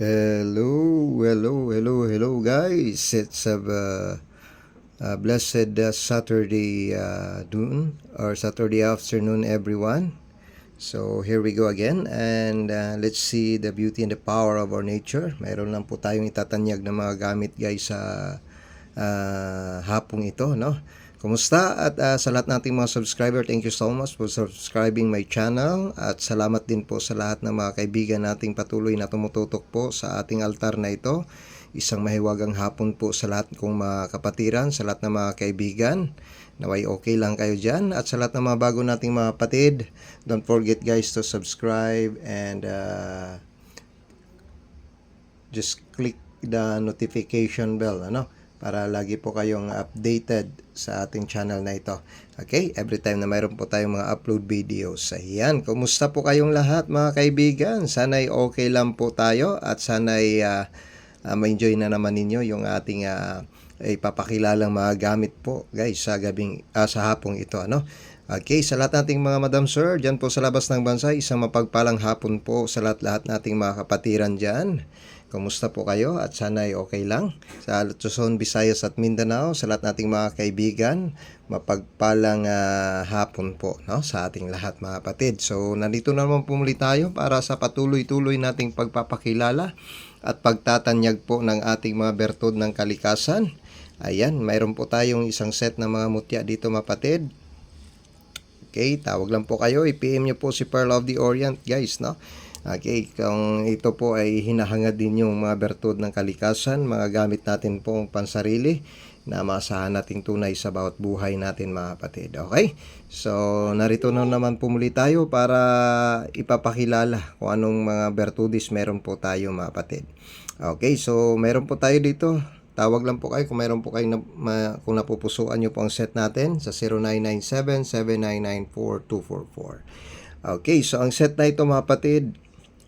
Hello guys. It's a blessed Saturday noon or Saturday afternoon, everyone. So here we go again, and let's see the beauty and the power of our nature. Mayroon lang po tayong itatanyag na mga gamit guys sa hapong ito, no? Kumusta? At sa lahat nating mga subscriber, thank you so much for subscribing my channel. At salamat din po sa lahat ng mga kaibigan nating patuloy na tumututok po sa ating altar na ito. Isang mahiwagang hapon po sa lahat kong mga kapatiran, sa lahat ng mga kaibigan. Naway okay lang kayo dyan. At sa lahat ng mga bago nating mga kapatid, don't forget guys to subscribe and just click the notification bell, para lagi po kayong updated sa ating channel na ito. Okay? Every time na mayroon po tayong mga upload videos. Ayan. Kumusta po kayong lahat mga kaibigan? Sana'y okay lang po tayo at sana'y ma-enjoy na naman ninyo yung ating ipapakilalang mga gamit po guys sa hapong ito. Okay, sa lahat nating mga madam sir, dyan po sa labas ng bansa, isang mapagpalang hapon po sa lahat nating mga kapatiran dyan. Kumusta po kayo at sana'y okay lang? Sa Luzon, Visayas at Mindanao, sa lahat nating mga kaibigan, mapagpalang hapon po, sa ating lahat mga kapatid. So, nandito na naman po muli tayo para sa patuloy-tuloy nating pagpapakilala at pagtatanyag po ng ating mga bertud ng kalikasan. Ayan, mayroon po tayong isang set ng mga mutya dito mga kapatid. Okay, tawag lang po kayo, i-PM nyo po si Pearl of the Orient guys, Okay, kung ito po ay hinahangad din yung mga bertud ng kalikasan, mga gamit natin pong pansarili na maasahan nating tunay sa bawat buhay natin mga kapatid. Okay? So, narito na naman po muli tayo para ipapakilala kung anong mga bertudis meron po tayo mga kapatid. Okay, so meron po tayo dito. Tawag lang po kayo kung meron po kayo kung napupusuan nyo po ang set natin sa 0997-7994-244. Okay, so ang set na ito mga kapatid,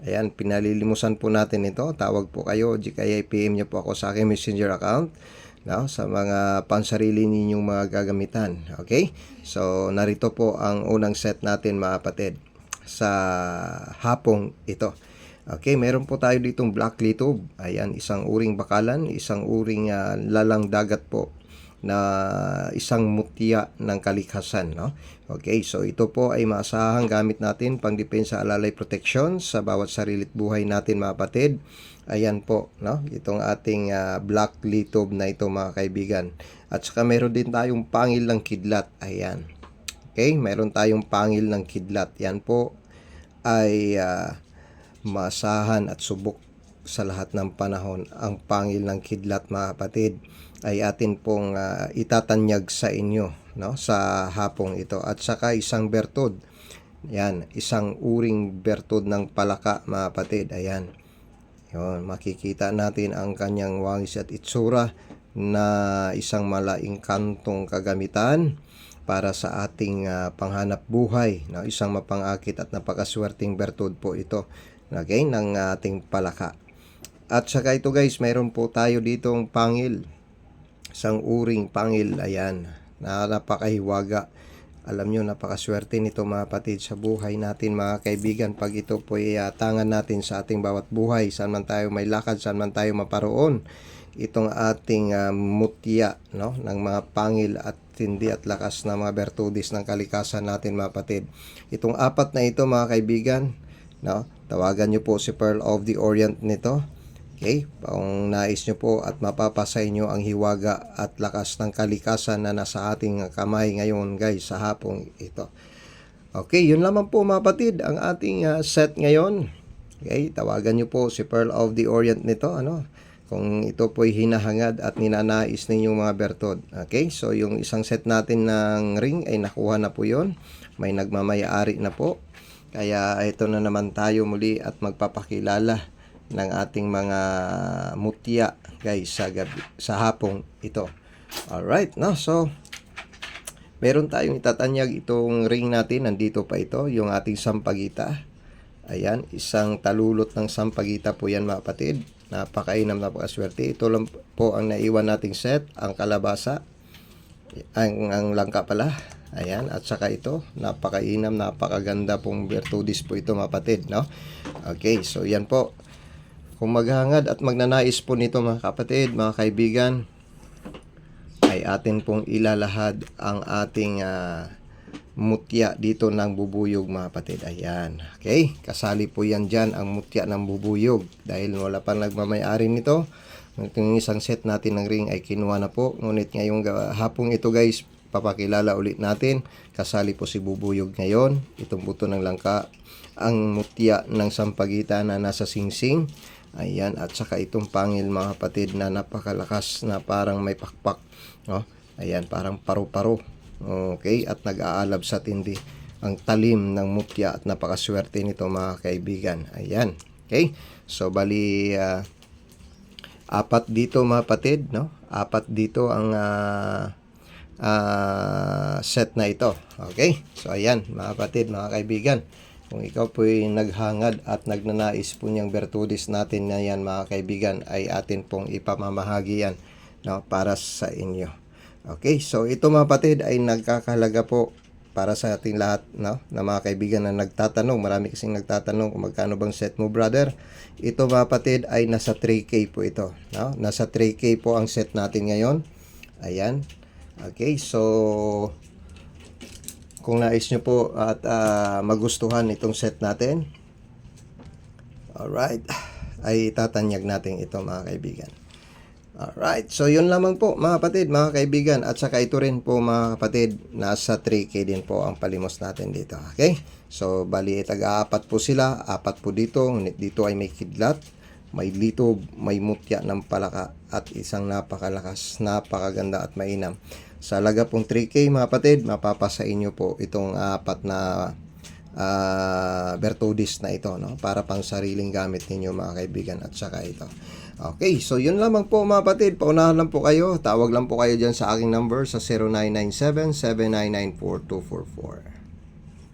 ayan, pinalilimusan po natin ito. Tawag po kayo, kaya i-PM nyo po ako sa aking messenger account, sa mga pansarili ninyong mga gagamitan. Okay? So, narito po ang unang set natin mga kapatid sa hapong ito. Okay, meron po tayo ditong black litob. Ayan, isang uring bakalan, isang uring lalang dagat po na isang mutya ng kalikhasan, Okay, so ito po ay maasahang gamit natin pang depensa alalay protection sa bawat sarilit buhay natin mga kapatid. Ayan po, itong ating black litob na ito mga kaibigan. At saka meron din tayong pangil ng kidlat. Ayan. Okay, meron tayong pangil ng kidlat. Yan po ay maasahan at subok sa lahat ng panahon. Ang pangil ng kidlat mga kapatid ay atin pong itatanyag sa inyo, sa hapong ito. At saka isang bertud. Yan, isang uring bertud ng palaka mga kapatid. Ayan. Yun, makikita natin ang kanyang wangis at itsura na isang malaking kantong kagamitan para sa ating panghanap buhay. Isang mapangakit at napakaswerteng bertud po ito, okay, ng ating palaka. At saka ito guys, mayroon po tayo ditong pangil. Isang uring pangil, ayan, na napakahiwaga. Alam nyo, napakaswerte nito mga kapatid sa buhay natin mga kaibigan. Pag ito po ay tangan natin sa ating bawat buhay, saan man tayo may lakad, saan man tayo maparoon, itong ating mutya, ng mga pangil at tindi at lakas na mga bertudis ng kalikasan natin mga kapatid. Itong apat na ito mga kaibigan, tawagan nyo po si Pearl of the Orient nito. Okay, kung nais nyo po at mapapasa inyo ang hiwaga at lakas ng kalikasan na nasa ating kamay ngayon guys sa hapong ito. Okay, yun lamang po mga kapatid ang ating set ngayon. Okay, tawagan nyo po si Pearl of the Orient nito, kung ito po ay hinahangad at ninanais ninyong mga bertud. Okay, so yung isang set natin ng ring ay nakuha na po yun. May nagmamayari na po. Kaya ito na naman tayo muli at magpapakilala ng ating mga mutya guys sa hapong ito. Alright, so meron tayong itatanyag itong ring natin. Nandito pa ito, yung ating sampagita. Ayan, isang talulot ng sampagita po yan mga kapatid. Napakainam, napakaswerte. Ito lang po ang naiwan nating set, ang kalabasa, ang langka pala. Ayan, at saka ito, napakainam, napakaganda pong bertudis po ito mga kapatid, Okay, so yan po. Kung maghangad at magnanais po nito mga kapatid, mga kaibigan, ay atin pong ilalahad ang ating mutya dito ng bubuyog mga kapatid. Ayan. Okay? Kasali po yan dyan ang mutya ng bubuyog. Dahil wala pa nagmamayari nito. Itong isang set natin ng ring ay kinuha na po. Ngunit ngayong hapong ito guys, papakilala ulit natin. Kasali po si bubuyog ngayon. Itong buto ng langka. Ang mutya ng sampagitan na nasa singsing. Ayan. At saka itong pangil mga kapatid na napakalakas na parang may pakpak. No? Ayan. Parang paru-paro. Okay, at nag-aalab sa tindi ang talim ng mutya at napakaswerte nito mga kaibigan. Ayan. Okay? So bali apat dito mga kapatid, no? Apat dito ang set na ito. Okay? So ayan mga kapatid, mga kaibigan. Kung ikaw po ay naghangad at nagnanais po niyang bertudis natin na yan mga kaibigan, ay atin pong ipamamahagi yan, no, para sa inyo. Okay, so ito mga kapatid ay nagkakahalaga po para sa ating lahat, no, na mga kaibigan na nagtatanong. Marami kasing nagtatanong kung magkano bang set mo, brother. Ito mga kapatid ay nasa 3K po ito, no? Nasa 3K po ang set natin ngayon. Ayan. Okay, so kung nais nyo po at magustuhan itong set natin, alright, ay tatanyag natin ito mga kaibigan. Alright, so yun lamang po mga kapatid, mga kaibigan. At saka ito rin po mga kapatid, nasa 3K din po ang palimos natin dito. Okay, so bali tag-aapat po sila. Apat po dito, ngunit dito ay may kidlat, may litob, may mutya ng palaka, at isang napakalakas, napakaganda at mainam. Sa halaga pong 3K mga kapatid, mapapasa inyo po itong apat na bertudis na ito, no, para pang sariling gamit ninyo mga kaibigan. At saka ito. Okay, so yun lamang po mga kapatid. Paunahan lang po kayo. Tawag lang po kayo dyan sa aking number sa 0997-799-4244.